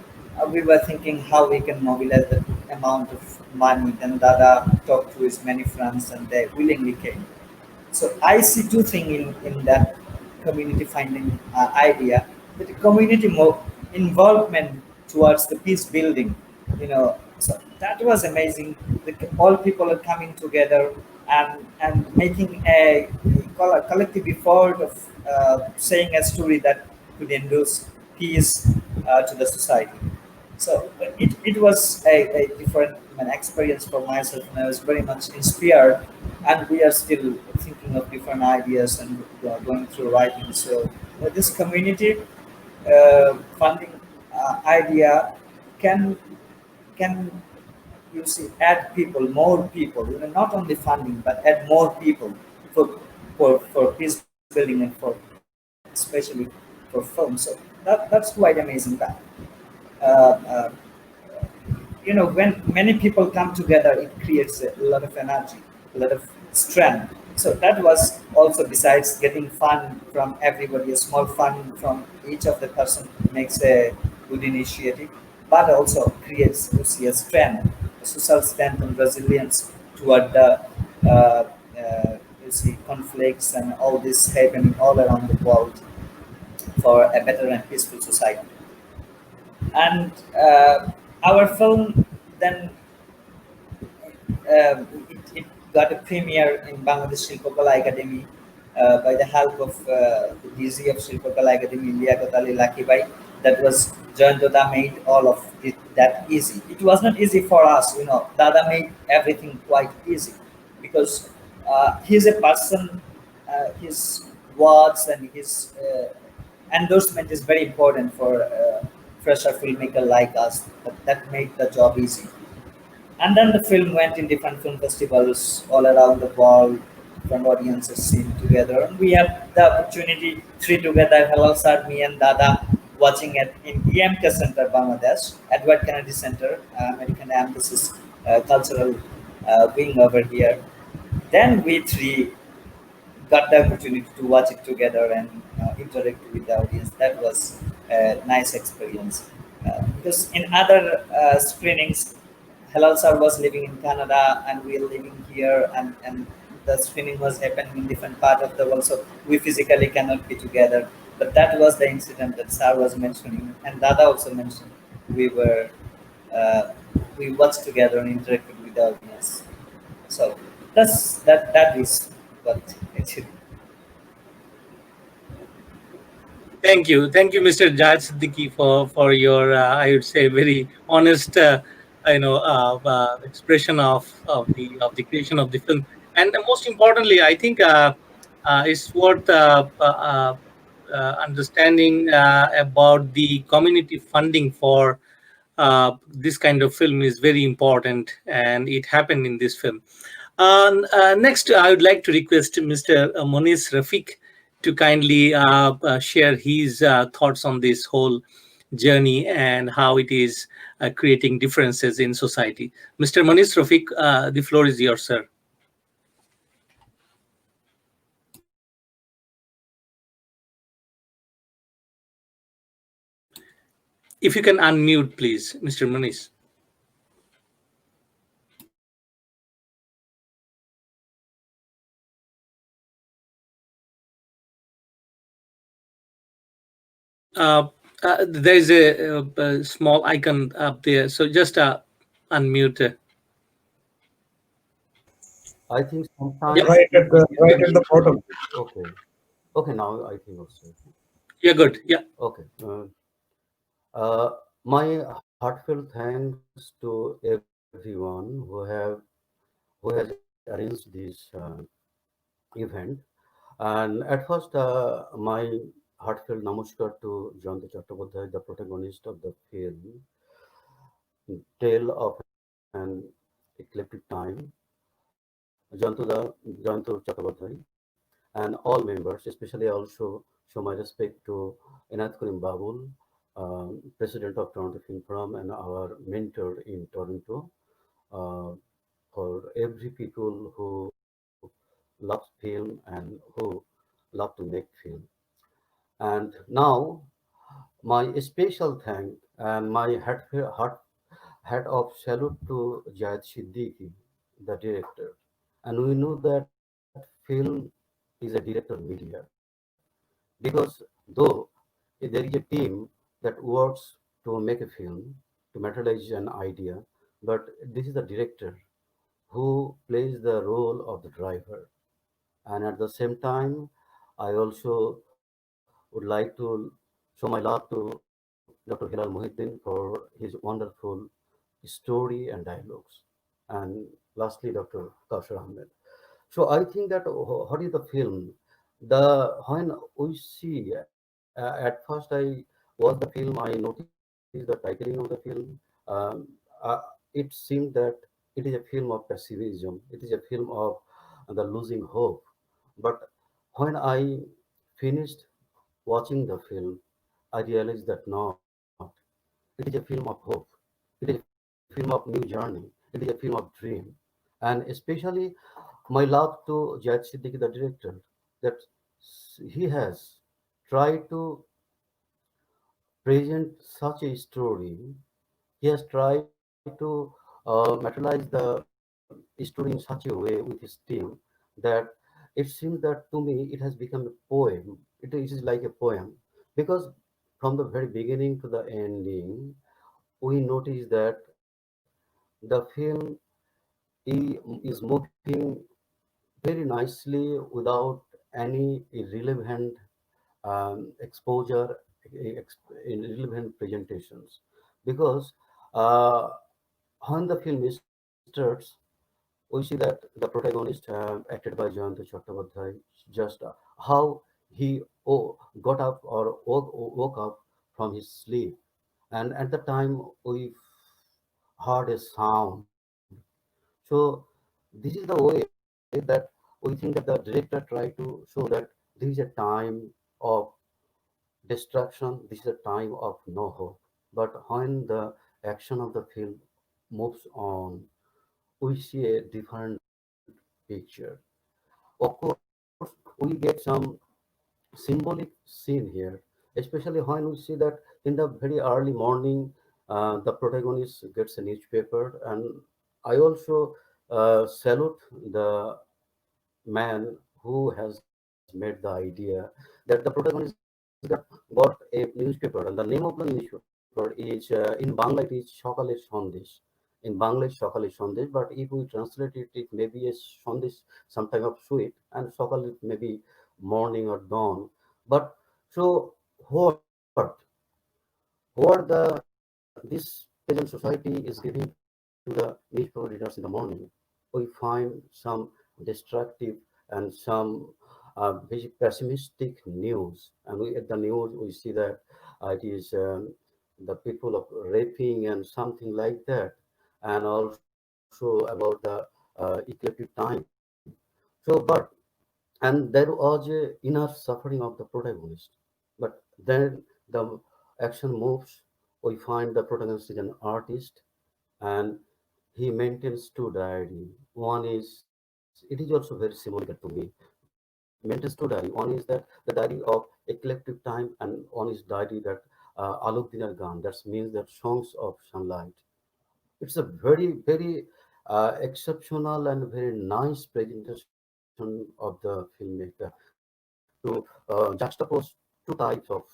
Speaker 4: we were thinking how we can mobilize the amount of money. Then Dada talked to his many friends, and they willingly came. So I see two things in that community finding idea. The community involvement towards the peace building, so that was amazing. All people are coming together and making a collective effort of saying a story that could induce peace to the society. So it was a different experience for myself, and I was very much inspired. And we are still thinking of different ideas and going through writing. So this community funding idea can can you see add people, more people. Not only funding, but add more people for peace building and for especially for film. So that's quite amazing. That uh, uh, when many people come together, it creates a lot of energy, a lot of strength. So that was also, besides getting fund from everybody, a small fund from each of the person makes a good initiative, but also creates, you see, a strength, a social strength and resilience toward the you see, conflicts and all this happening all around the world for a better and peaceful society. And our film then it got a premiere in Bangladesh Shilpakala Academy by the help of the DZ of Shilpakala Academy, Liaquat Ali Lakibai. That was Joint Dada made all of it that easy. It was not easy for us, Dada made everything quite easy because he's a person, his words and his endorsement is very important for fresher filmmaker like us. That made the job easy. And then the film went in different film festivals all around the world, different audiences seen together. And we have the opportunity, three together, Hello Sir, me and Dada, watching it in EMK Center, Bangladesh, Edward Kennedy Center, American Embassy cultural wing over here. Then we three got the opportunity to watch it together and interact with the audience. That was a nice experience. Because in other screenings, Halal sir was living in Canada and we are living here, and the screening was happening in different part of the world, so we physically cannot be together. But that was the incident that sir was mentioning, and Dada also mentioned. We were uh, we watch together and interacted with the audience. So that is what it should.
Speaker 1: Thank you, Mr. Jaj Siddiqui, for your I would say very honest, expression of the creation of the film, and most importantly, I think it's worth understanding about the community funding for this kind of film is very important, and it happened in this film. Next, I would like to request Mr. Moniz Rafiq to kindly share his thoughts on this whole journey and how it is creating differences in society. Mr. Moniz Rafiq, the floor is yours, sir. If you can unmute, please, Mr. Moniz. Uh, there is a small icon up there, so just unmute.
Speaker 5: I think
Speaker 1: Yeah,
Speaker 5: sometimes
Speaker 3: Right at the
Speaker 5: it
Speaker 3: right
Speaker 5: can
Speaker 3: at the
Speaker 5: be
Speaker 3: bottom.
Speaker 5: okay. Okay, now I think also.
Speaker 1: you're good. Yeah.
Speaker 5: Okay. My heartfelt thanks to everyone who has arranged this event. And at first, my heartfelt namaskar to John Chattopadhyay, the protagonist of the film, Tale of an Eclectic Time, Jantu Chattopadhyay, and all members, especially also show my respect to Enath Kurim Babul, president of Toronto Film Forum and our mentor in Toronto, uh, for every people who love film and who love to make film. And now my special thank and my hat of salute to Jayad Siddiqui, the director. And we know that film is a director media because though there is a team that works to make a film, to materialize an idea, but this is the director who plays the role of the driver. And at the same time, I also would like to show my love to Dr. Hilal Muhyiddin for his wonderful story and dialogues. And lastly, Dr. Kaushal Ahmed. So I think that what is the film? The when we see at first I watched the film, I noticed the titling of the film. Um, uh, it seemed that it is a film of pessimism. It is a film of the losing hope. But when I finished watching the film, I realized that not. It is a film of hope. It is a film of new journey. It is a film of dream. And especially my love to Jayat Siddiqui, the director, that he has tried to present such a story. He has tried to materialize the story in such a way with his team that it seems that to me it has become a poem. It is like a poem because from the very beginning to the ending, we notice that the film is moving very nicely without any irrelevant exposure, irrelevant presentations. Because uh, when the film starts, we see that the protagonist, acted by Jayanta Chattopadhyay, just how he got up or woke up from his sleep. And at the time, we heard a sound. So this is the way that we think that the director tried to show that this is a time of destruction, this is a time of no hope. But when the action of the film moves on, we see a different picture. Of course, we get some symbolic scene here, especially when we see that in the very early morning, the protagonist gets a newspaper, and I also salute the man who has made the idea that the protagonist got a newspaper, and the name of the newspaper is in Bangla it is Shokale Sandesh. In Bangla it's Shokale Sandesh, but if we translate it, it may be a Sandesh, some type of sweet, and Shokal it may be morning or dawn. But so what this present society is giving to the newspaper readers in the morning, we find some destructive and some very pessimistic news. And we at the news we see that it is the people of raping and something like that, and also about the eclectic time. So, and there was a inner suffering of the protagonist. But then the action moves. We find the protagonist is an artist, and he maintains two diary. One is it is also very symbolical to me. Maintains two diary. One is that the diary of eclectic time, and one is diary that Alok Dinar Gan. That means that songs of sunlight. It's a very exceptional and very nice presentation of the filmmaker to juxtapose two types of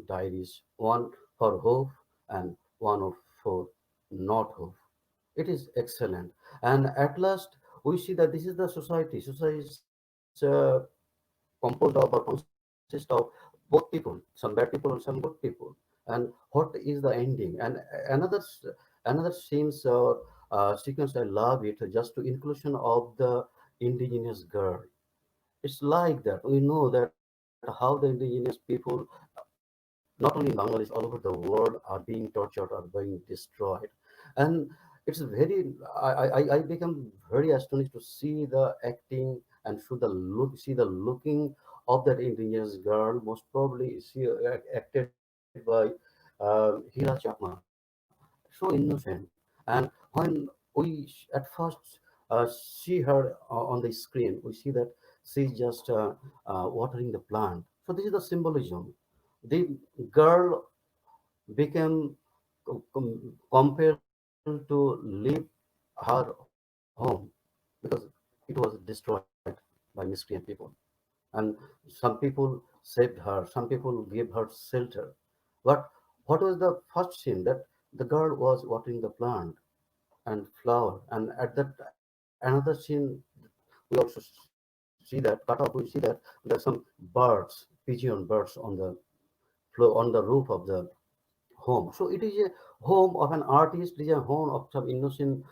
Speaker 5: diaries, one for hope and one of for not hope. It is excellent. And at last, we see that this is the society. Society is composed of or consists of both people, some bad people and some good people. And what is the ending? And another scenes or sequence, I love it, just to inclusion of the indigenous girl. It's like that. We know that how the indigenous people, not only in Bangladesh, all over the world, are being tortured or being destroyed. And it's very, I become very astonished to see the acting and see the looking of that indigenous girl. Most probably, she acted by Hira Chakma, so innocent. And when at first see her on the screen, we see that she's just watering the plant. So this is the symbolism. The girl became compelled to leave her home because it was destroyed by miscreant people. And some people saved her, some people gave her shelter. But what was the first scene? That the girl was watering the plant and flower, and at that another scene we also see that cut off. We see that there are some birds, pigeon birds on the floor, on the roof of the home. So it is a home of an artist. It is a home of some innocent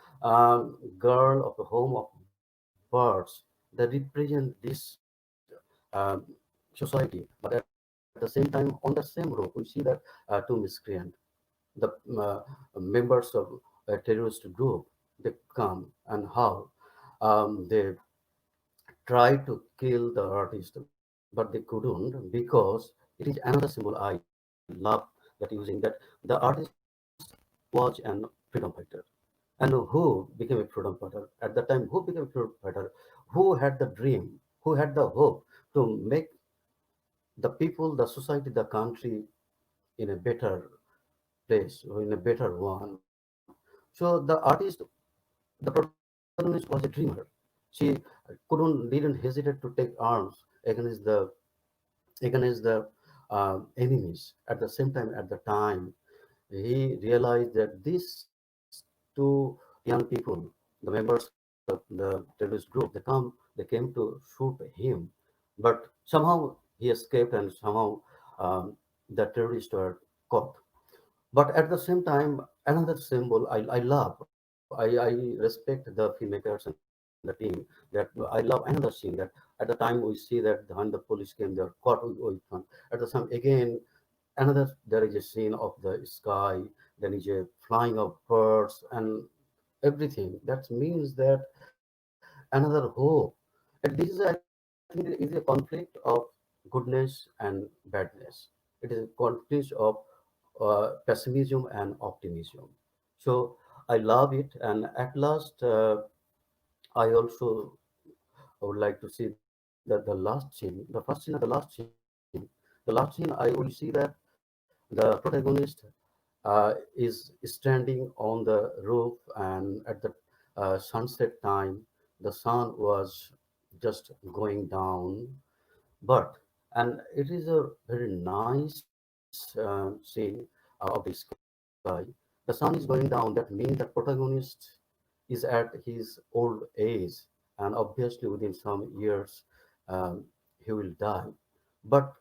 Speaker 5: girl, of a home of birds that represent this uh, society. But at the same time, on the same roof, we see that two miscreants, the members of a terrorist group, they come and how they tried to kill the artist, but they couldn't because it is another symbol I love that using that the artist was an freedom fighter. And who became a freedom fighter? At the time, who became a freedom fighter? Who had the dream? Who had the hope to make the people, the society, the country in a better place or in a better one? So the artist, the protagonist was a dreamer. She didn't hesitate to take arms against the enemies. At the same time, at the time, he realized that these two young people, the members of the terrorist group, they came to shoot him, but somehow he escaped and somehow the terrorists were caught. But at the same time, another symbol I love, I respect the filmmakers and the team, that I love another scene that at the time we see that when the police came, they were caught with one. At the time again, another there is a scene of the sky, then is a flying of birds and everything. That means that another hope. And this is, I think, is a conflict of goodness and badness. It is a conflict of pessimism and optimism. So I love it, and at last I also would like to see that the last scene, the first scene and the last scene, the last scene I will see that the protagonist is standing on the roof, and at the sunset time, the sun was just going down. But and it is a very nice scene of the sky. the sun is going down. That means the protagonist is at his old age, and obviously within some years he will die. But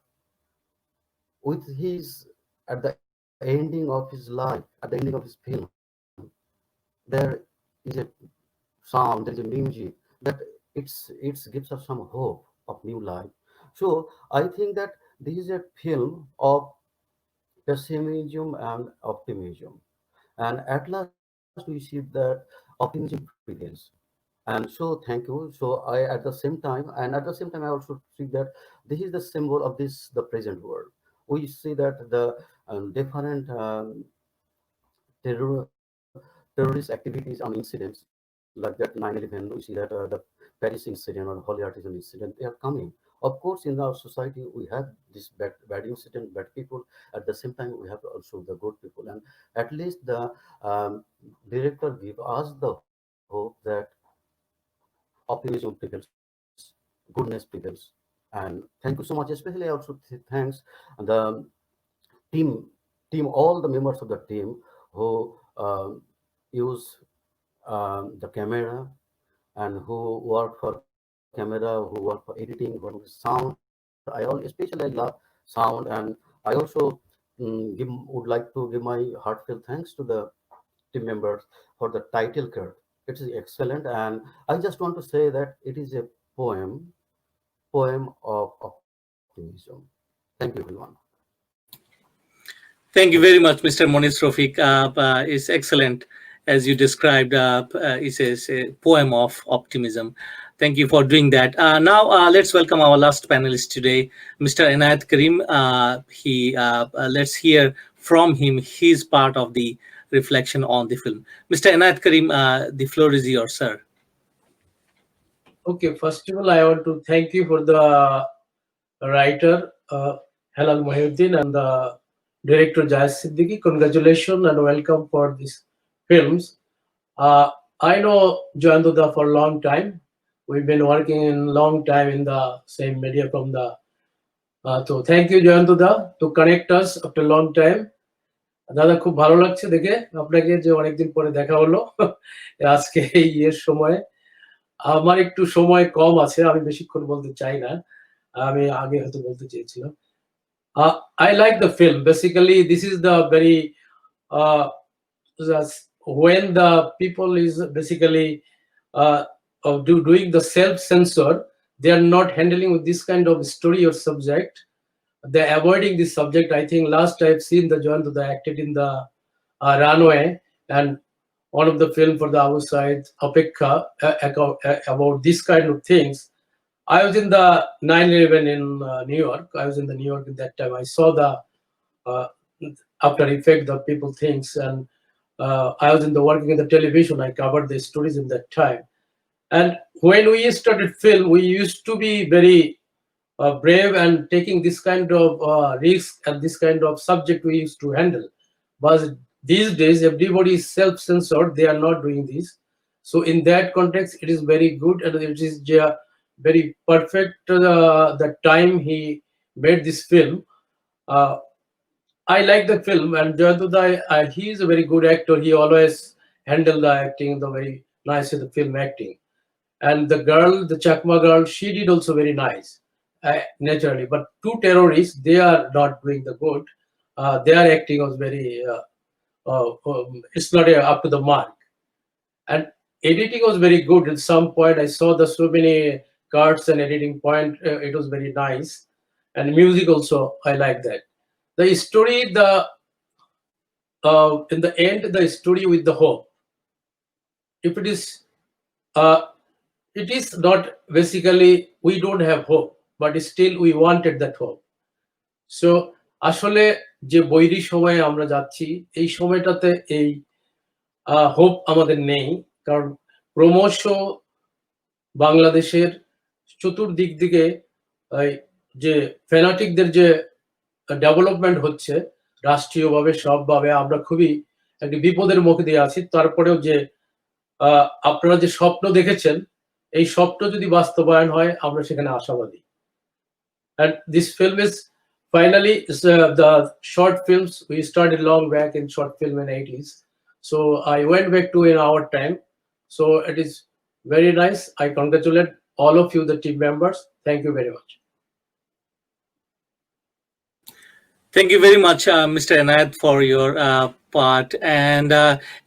Speaker 5: with his at the ending of his life, at the ending of his film, there is a sound, there is a music that it gives us some hope of new life. So I think that this is a film of pessimism and optimism. And at last we see that optimism prevails. And so thank you. So I at the same time, and at the same time I also see that this is the symbol of this the present world. We see that the different terror, terrorist activities and incidents like that 9/11. We see that the Paris incident or Holy Artisan incident, they are coming. Of course, in our society we have this bad incident, bad people. At the same time, we have also the good people, and at least the um, director give us the hope that optimism prevails, goodness prevails. And thank you so much. Especially, I also thanks the team, all the members of the team who use the camera and who work for camera, who work for editing, who work for sound. Especially I love sound, and I also would like to give my heartfelt thanks to the team members for the title card. It is excellent, and I just want to say that it is a poem, of optimism. Thank you, everyone.
Speaker 1: Thank you very much, Mr. Moniz Rafik. It's excellent, as you described. It's a poem of optimism. Thank you for doing that. Now, let's welcome our last panelist today, Mr. Inayat Karim. Let's hear from him his part of the reflection on the film. Mr. Inayat Karim, the floor is yours, sir.
Speaker 6: Okay, first of all, I want to thank you for the writer Halal Mohiuddin and the director Jayed Siddiqui. Congratulations and welcome for these films. I know Joyanduda for a long time. We've been working in long time in the same media from the. So thank you Joyanduda to connect us after a long time. দাদা খুব ভালো লাগছে দেখে আপনাকে যে অনেকদিন পরে দেখা হলো আজকে এই সময় আমার একটু সময় কম আছে আমি বেশিক্ষণ বলতে চাই না আমি আগে হয়তো বলতে চেয়েছিলাম I like the film. Basically this is the very when the people is basically doing the self censor, they are not handling with this kind of story or subject. They're avoiding this subject. I think last I've seen the John Duda acted in the Runway and one of the film for the outside Apekha about this kind of things. I was in the 9/11 in New York. I was in the New York at that time. I saw the after effect of people things, and I was in the working in the television. I covered the stories in that time. And when we started film, we used to be very brave and taking this kind of risk and this kind of subject we used to handle. But these days, everybody is self-censored. They are not doing this. So in that context, it is very good and it is very perfect. The time he made this film, I like the film, and Joyanduda, he is a very good actor. He always handled the acting, the very nice in the film acting. And the girl, the Chakma girl, she did also very nice, naturally. But two terrorists, they are not doing the good. Their acting was very, it's not up to the mark. And editing was very good. At some point, I saw the so many cuts and editing point. It was very nice. And music also, I like that. The story, in the end, the story with the hope. If it is not basically we don't have hope, but still we wanted that hope. So আসলে যে বৈরী সময়ে আমরা যাচ্ছি এই সময়টাতে এই hope আমাদের নেই কারণ ক্রমশ বাংলাদেশের চতুর্দিক দিকে যে ফ্যানাটিকদের যে ডেভেলপমেন্ট হচ্ছে রাষ্ট্রীয়ভাবে সবভাবে আমরা খুবই একটা বিপদের মুখে দিয়ে আছি তারপরেও যে আপনারা যে স্বপ্ন দেখেছেন এই স্বপ্ন যদি বাস্তবায়ন হয় আমরা সেখানে আশাবাদী and this film is Finally, the short films we started long back in short film in 80s. So I went back to in our time. So it is very nice. I congratulate all of you, the team members. Thank you very much.
Speaker 1: Thank you very much, Mr. Anad, for your part. And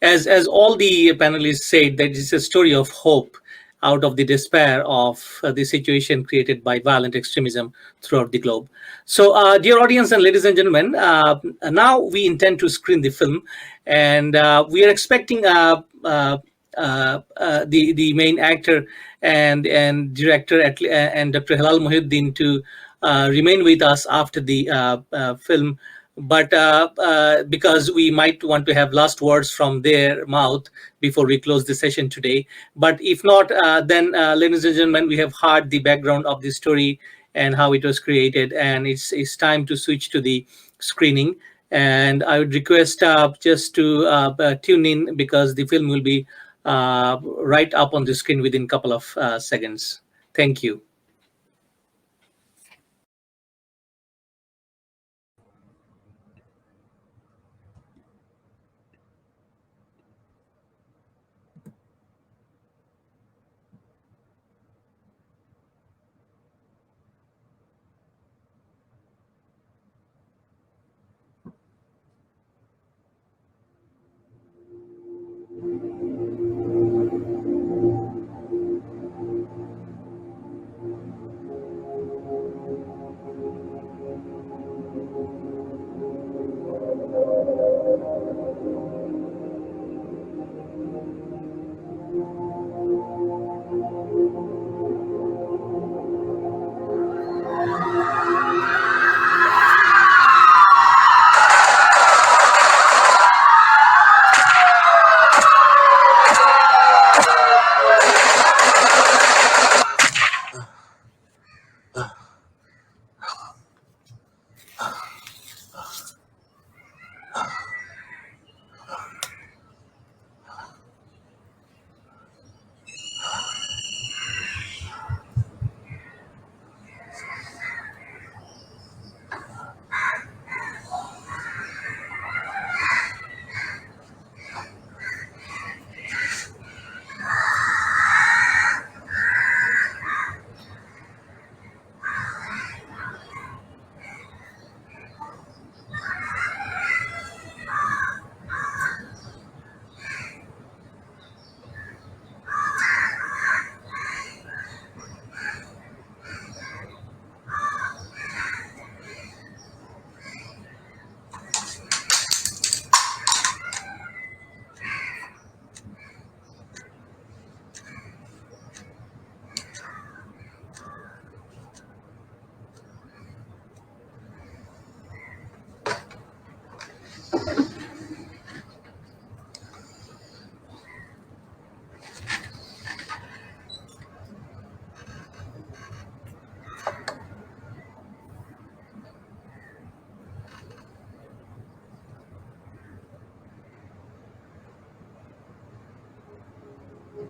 Speaker 1: as all the panelists said, that it's a story of hope out of the despair of the situation created by violent extremism throughout the globe. So, dear audience and ladies and gentlemen, now we intend to screen the film, and we are expecting the main actor and director and Dr. Hilal Mohiuddin to remain with us after the film, but because we might want to have last words from their mouth before we close the session today. But if not, then ladies and gentlemen, we have heard the background of the story and how it was created, and it's time to switch to the screening. And I would request just to tune in, because the film will be right up on the screen within a couple of seconds. Thank you.